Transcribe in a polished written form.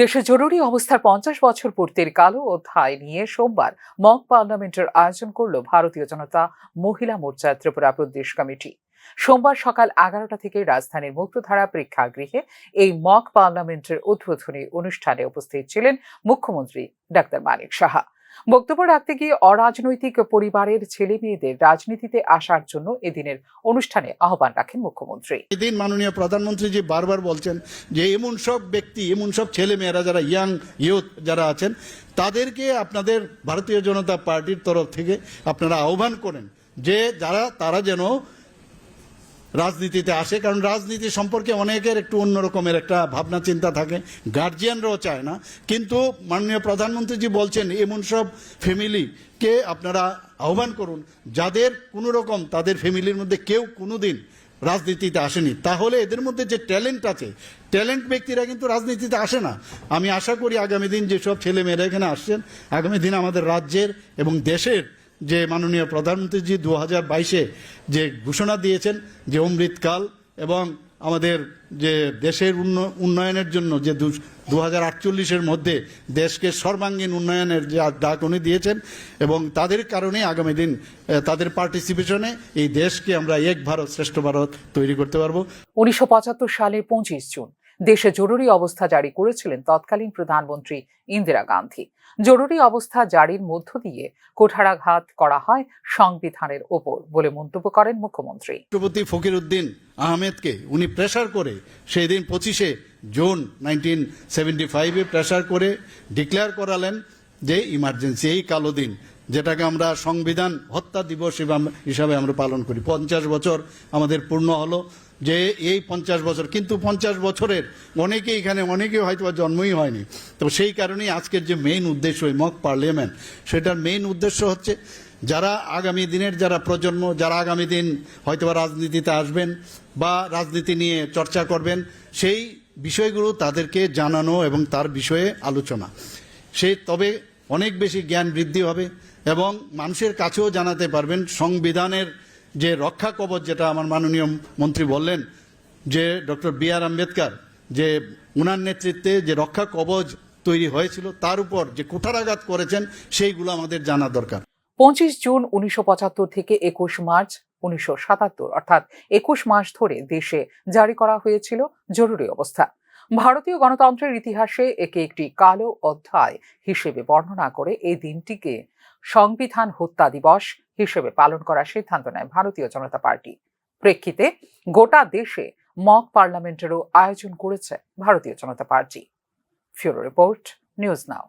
দেশে জরুরি অবস্থার 50 বছর পূর্তির কালো অধ্যায় নিয়ে সোমবার মক পার্লামেন্টের আয়োজন করল ভারতীয় জনতা মহিলা মোর্চা ত্রিপুরা প্রদেশ কমিটি। সোমবার সকাল 11টা থেকে রাজধানীর মুক্তধারা প্রেক্ষাগৃহে এই মক পার্লামেন্টের উদ্বোধনী অনুষ্ঠানে উপস্থিত ছিলেন মুখ্যমন্ত্রী ডাক্তার মানিক সাহা। বক্তব্য রাখতে গিয়ে অরাজনৈতিক পরিবারের ছেলে মেয়েদের রাজনীতিতে আসার জন্য এদিনের অনুষ্ঠানে আহ্বান রাখেন মুখ্যমন্ত্রী। এদিন মাননীয় প্রধানমন্ত্রী জি বারবার বলছেন যে এমন সব ব্যক্তি, এমন সব ছেলে মেয়েরা যারা ইয়ুথ যারা আছেন তাদেরকে আপনাদের ভারতীয় জনতা পার্টির তরফ থেকে আপনারা আহ্বান করেন যে তারা যেন রাজনীতিতে আসে, কারণ রাজনীতি সম্পর্কে অনেকের একটু অন্যরকমের একটা ভাবনা চিন্তা থাকে, গার্জিয়ানরাও চায় না। কিন্তু মাননীয় প্রধানমন্ত্রীজি বলছেন এমন সব ফ্যামিলিকে আপনারা আহ্বান করুন যাদের কোনো রকম তাদের ফ্যামিলির মধ্যে কেউ কোনোদিন রাজনীতিতে আসেনি, তাহলে এদের মধ্যে যে ট্যালেন্ট আছে, ট্যালেন্ট ব্যক্তিরা কিন্তু রাজনীতিতে আসে না। আমি আশা করি আগামী দিন যেসব ছেলে মেয়েরা এখানে আসছেন, আগামী দিন আমাদের রাজ্যের এবং দেশের যে মাননীয় প্রধানমন্ত্রীজি 2022-এ যে ঘোষণা দিয়েছেন যে অমৃতকাল এবং আমাদের যে দেশের উন্নয়নের জন্য যে 2048-এর মধ্যে দেশকে সর্বাঙ্গীন উন্নয়নের যে ডাক উনি দিয়েছেন, এবং তাদের কারণে আগামী দিন তাদের পার্টিসিপেশনে এই দেশকে আমরা এক ভারত শ্রেষ্ঠ ভারত তৈরি করতে পারবো। 1975 সালের 25 জুন দেশে জরুরি অবস্থা জারি করেছিলেন তৎকালীন প্রধানমন্ত্রী ইন্দিরা গান্ধী। জরুরি অবস্থা জারির মধ্য দিয়ে কুঠারাঘাত করা হয় সংবিধানের ওপর বলে মন্তব্য করেন মুখ্যমন্ত্রী। রাষ্ট্রপতি ফকিরউদ্দিন আহমেদকে উনি প্রেসার করে সেই দিন 25শে জুন 1975-এ প্রেসার করে ডিক্লেয়ার করালেন যে ইমার্জেন্সি, এই কালো দিন যেটাকে আমরা সংবিধান হত্যা দিবস হিসাবে আমরা পালন করি। 50 বছর আমাদের পূর্ণ হলো যে এই 50 বছর, কিন্তু 50 বছরের অনেকেই হয়তো জন্মই হয়নি। তো সেই কারণেই আজকের যে মেইন উদ্দেশ্য এই মক পার্লামেন্ট, সেটার মেইন উদ্দেশ্য হচ্ছে যারা আগামী দিনের যারা প্রজন্ম, যারা আগামী দিন হয়তো রাজনীতিতে আসবেন বা রাজনীতি নিয়ে চর্চা করবেন, সেই বিষয়গুলো তাদেরকে জানানো এবং তার বিষয়ে আলোচনা, তবে অনেক বেশি জ্ঞান বৃদ্ধি হবে এবং মানুষের কাছেও জানাতে পারবেন সংবিধানের যে রক্ষা কবচ, যেটা আমার মাননীয় মন্ত্রী বললেন যে ডক্টর বি.আর. আম্বেদকর যে উনার নেতৃত্বে যে রক্ষা কবচ তৈরি হয়েছিল তার উপর যে কুঠারাঘাত করেছেন সেইগুলো আমাদের জানা দরকার। 25 জুন 1975 থেকে 21 মার্চ 1977, অর্থাৎ 21 মাস ধরে দেশে জারি করা হয়েছিল জরুরি অবস্থা। ভারতীয় গণতন্ত্রের ইতিহাসে একে একটি কালো অধ্যায় হিসেবে বর্ণনা করে এই দিনটিকে সংবিধান হত্যা দিবস হিসেবে পালন করার সিদ্ধান্ত নেয় ভারতীয় জনতা পার্টি। প্রেক্ষিতে গোটা দেশে মক পার্লামেন্টেরও আয়োজন করেছে Bharatiya Janata Party. Bureau report, news নাও।